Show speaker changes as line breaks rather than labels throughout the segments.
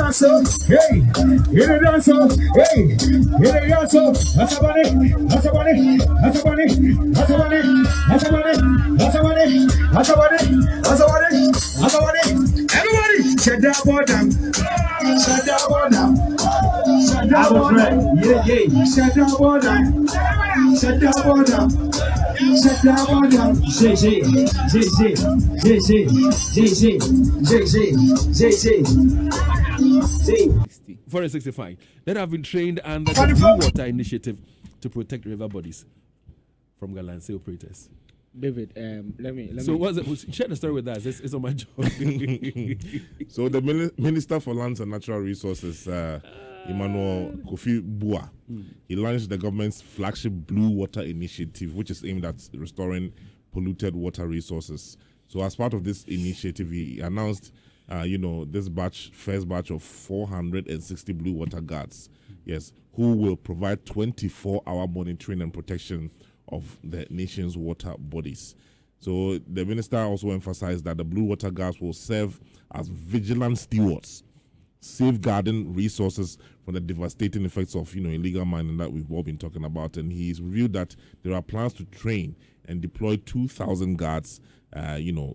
dance, hey, in the dance, hey, in the dance, that's a bunny, that's a bunny, that's a bunny, that's a bunny, that's a bunny, that's a bunny, that's a bunny, that's a bunny, that's a bunny. Everybody, shut that boy down, shut that boy down, shut that boy down, yeah, shut that boy down, shut that boy down, shut that boy down,
Forest 65 that have been trained under the Blue Water Initiative to protect river bodies from Galamsey operators.
David, let me.
So share the story with us. It's on my job.
So the Minister for Lands and Natural Resources, Emmanuel Kofi Bua, he launched the government's flagship Blue Water Initiative, which is aimed at restoring polluted water resources. So as part of this initiative, he announced, this first batch of 460 Blue Water Guards, yes, who will provide 24-hour monitoring and protection of the nation's water bodies. So the minister also emphasized that the Blue Water Guards will serve as vigilant stewards, safeguarding resources from the devastating effects of illegal mining that we've all been talking about. And he's revealed that there are plans to train and deploy 2,000 guards,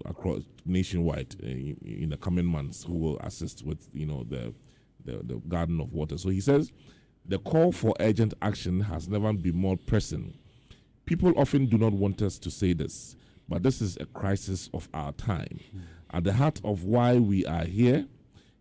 across nationwide in the coming months, who will assist with the garden of water. So he says the call for urgent action has never been more pressing. People often do not want us to say this, but this is a crisis of our time. At the heart of why we are here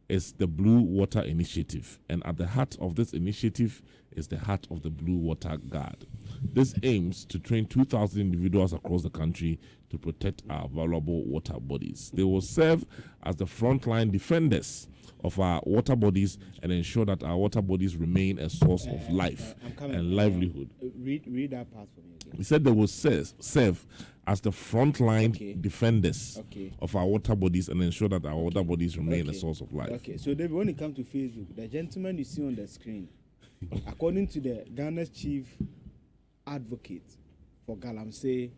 is the Blue Water Initiative, and at the heart of this initiative is the heart of the Blue Water Guard. This aims to train 2,000 individuals across the country to protect our valuable water bodies. They will serve as the frontline defenders of our water bodies and ensure that our water bodies remain a source of life and livelihood.
Read that part for me again.
He said they will serve as the frontline defenders of our water bodies and ensure that our water bodies remain a source of life.
Okay, so David, when it comes to Facebook, the gentleman you see on the screen, according to the Ghana's chief advocate for Galamsey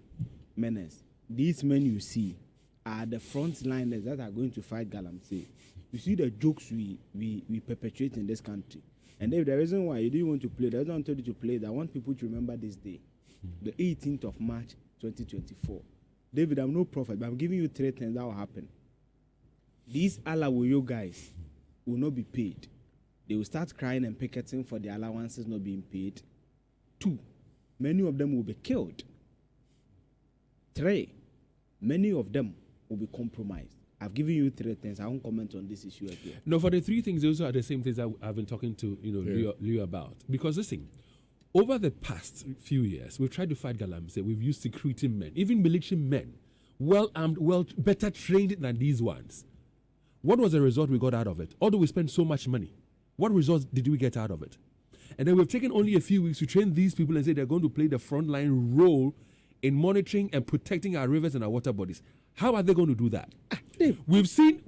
menace, these men you see are the frontliners that are going to fight Galamsey. You see the jokes we perpetrate in this country. And David, the reason why you didn't want to play, the reason I wanted you to play, I want people to remember this day, the 18th of March, 2024. David, I'm no prophet, but I'm giving you 3 things that will happen. These Alawoyo guys will not be paid. They will start crying and picketing for their allowances not being paid. 2, many of them will be killed. 3, many of them will be compromised. I've given you 3 things. I won't comment on this issue again.
No, for the 3 things, those are the same things that I've been talking to Leo about. Because listen, over the past few years, we've tried to fight Galamsey. We've used security men, even military men, well armed, better trained than these ones. What was the result we got out of it? Although we spent so much money, what results did we get out of it? And then we've taken only a few weeks to train these people and say they're going to play the frontline role in monitoring and protecting our rivers and our water bodies. How are they going to do that? We've seen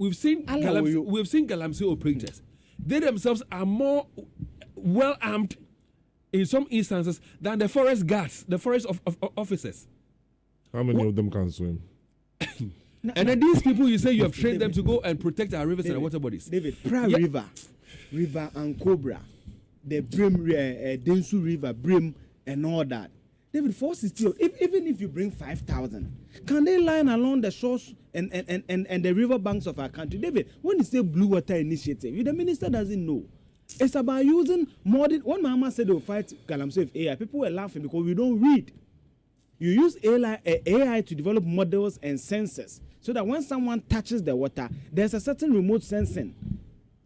Galamsey operators. They themselves are more well armed in some instances than the forest guards, the forest officers.
How many of them can swim?
And then these people, you say you have trained them to go and protect our rivers and our water bodies.
David, River and Cobra, the Brim, Densu River, Brim, and all that. David, 460, even if you bring 5,000, can they line along the shores and the river banks of our country? David, when you say Blue Water Initiative, the minister doesn't know. It's about using modern. When Mama said they'll fight Galamsey with AI, people were laughing because we don't read. You use AI to develop models and sensors so that when someone touches the water, there's a certain remote sensing.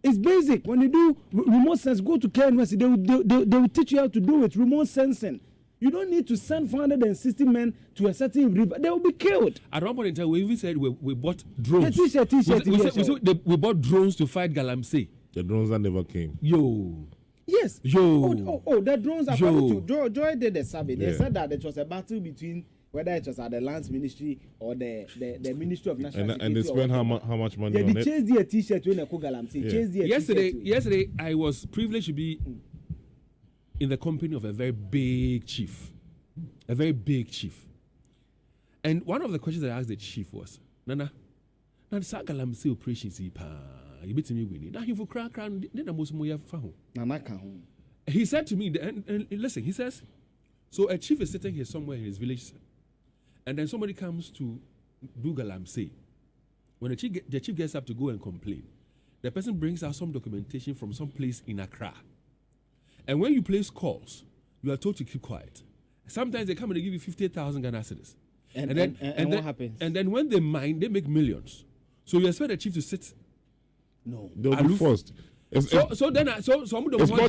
It's basic. When you do remote sensing, go to Care University, they will teach you how to do it, remote sensing. You don't need to send 460 men to a certain river. They will be killed.
At one point in time, we even said we bought drones.
We
bought drones to fight Galamsey.
The drones that never came.
Yes. The drones are coming to Joy did the survey. They said that it was a battle between whether it was at the Lands Ministry or the Ministry of National Security.
And they spent how much money on it?
They chased their T-shirt when they called Galamsey.
Yesterday, I was privileged to be in the company of a very big chief. And one of the questions I asked the chief was, Nana, Galamsey operations you beat me winning. Now he for crack, then the most more found.
Nanaka home.
He said to me, and listen, he says, so a chief is sitting here somewhere in his village, and then somebody comes to do Galamsey. When the chief gets up to go and complain, the person brings out some documentation from some place in Accra. And when you place calls, you are told to keep quiet. Sometimes they come and they give you 50,000 Ghana cedis.
And what happens?
And then when they mine, they make millions. So you expect the chief to sit?
No.
They'll be forced.
It's not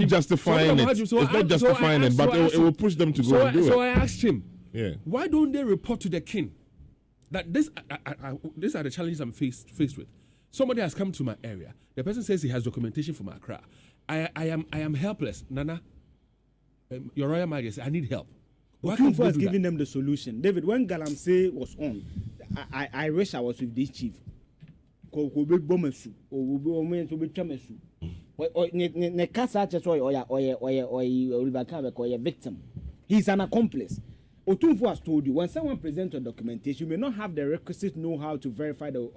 justifying it. It's not justifying it, but it will push them to go and do it.
So I asked him,
yeah,
why don't they report to the king that these are the challenges I'm faced with? Somebody has come to my area. The person says he has documentation from Accra. I am helpless. Nana, Your Royal Majesty, I need help.
Okunfo has given them the solution. David, when Galamsey was on, I wish I was with this chief. Victim. He's an accomplice. Otunfo has told you, when someone presents a documentation, you may not have the requisite know-how to verify the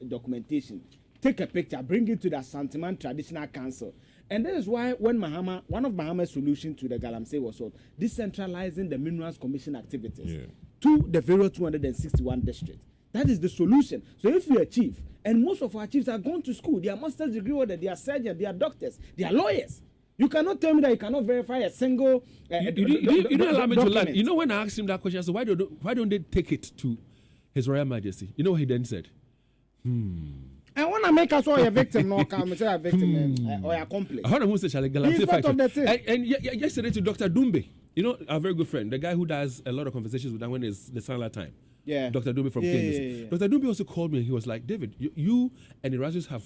documentation. Take a picture, bring it to the Santiman Traditional Council. And that is why when one of Mahama's solutions to the Galamsey was on decentralizing the Minerals Commission activities to the various 261 districts. That is the solution. So if you're a chief, and most of our chiefs are going to school, they are master's degree holder, they are surgeons, they are doctors, they are lawyers. You cannot tell me that you cannot verify a single.
You don't allow me to learn. You know, when I asked him that question, I said, why don't they take it to His Royal Majesty? You know what he then said?
I want to make us all a victim, no, come say a victim or accomplice.
I heard him say,
He's part of the thing.
And yesterday to Dr. Dumbe, you know, our very good friend, the guy who does a lot of conversations with them when it's the Salah time.
Yeah.
Dr. Dumbe from KMS. Yeah. Dr. Dumbe also called me and he was like, David, you and Erasmus have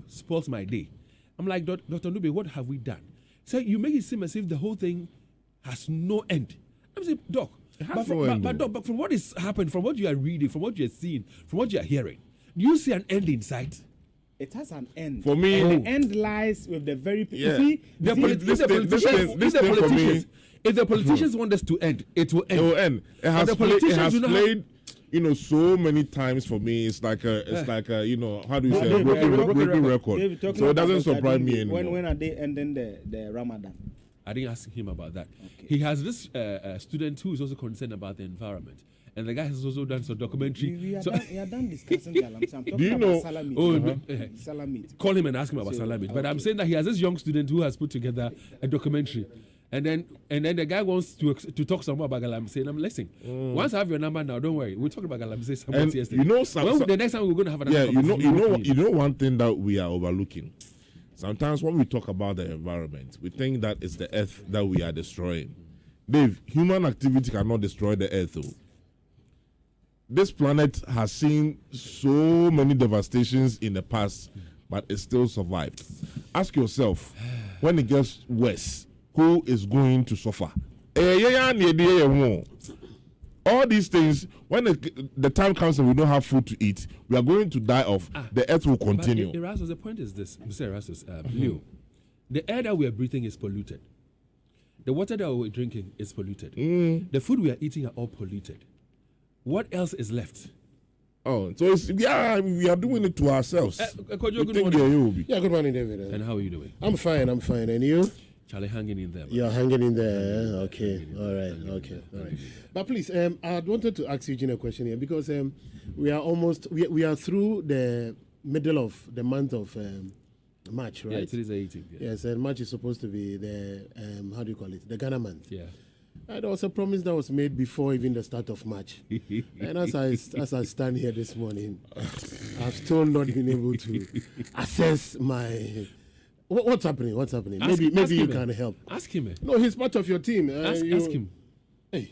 spoiled my day. I'm like, Dr. Dumbe, what have we done? So you make it seem as if the whole thing has no end. I'm saying, Doc, but from what is happening, from what you are reading, from what you are seeing, from what you are hearing, do you see an end in sight?
It has an end.
For me,
and the end lies with the very people.
Yeah.
If the politicians want us to end, it will end.
It will end. It has played, you know, so many times for me. It's like a, you know, how do you say, broken record. So it doesn't surprise me anymore.
When are they ending the Ramadan?
I didn't ask him about that. Okay. He has this student who is also concerned about the environment. And the guy has also done some documentary. We are
done discussing Galamsey. I'm talking about Salamit.
Call him and ask him about Salamit. But I'm saying that he has this young student who has put together a documentary. And then the guy wants to talk some more about Galamsey. And I'm listening. Once I have your number now, don't worry. We'll talk about Galamsey some yesterday.
You know,
the next time we're going to have another
conversation. You know one thing that we are overlooking. Sometimes when we talk about the environment, we think that it's the earth that we are destroying. Dave, human activity cannot destroy the earth, though. This planet has seen so many devastations in the past, but it still survived. Ask yourself, when it gets worse, who is going to suffer? All these things, when the time comes and we don't have food to eat, we are going to die off. The earth will continue.
But Erasmus, the point is this, Mr. Erasmus, Leo, the air that we are breathing is polluted. The water that we're drinking is polluted. The food we are eating are all polluted. What else is left?
Oh, so we are doing it to ourselves.
Good morning.
Yeah, good morning, David.
And how are you doing?
I'm fine. And you?
Charlie, hanging in there. Man.
You're hanging in there. Okay. All right. But please, I wanted to ask Eugene a question here because we are through the middle of the month of March, right?
Yeah, it is the 18th. Yeah.
Yes, and March is supposed to be the how do you call it? The Ghana month.
Yeah.
And there was a promise that was made before even the start of March. And as I stand here this morning, I've still not been able to assess my. What's happening? Maybe you can help.
Ask him.
No, he's part of your team.
Ask him.
Hey,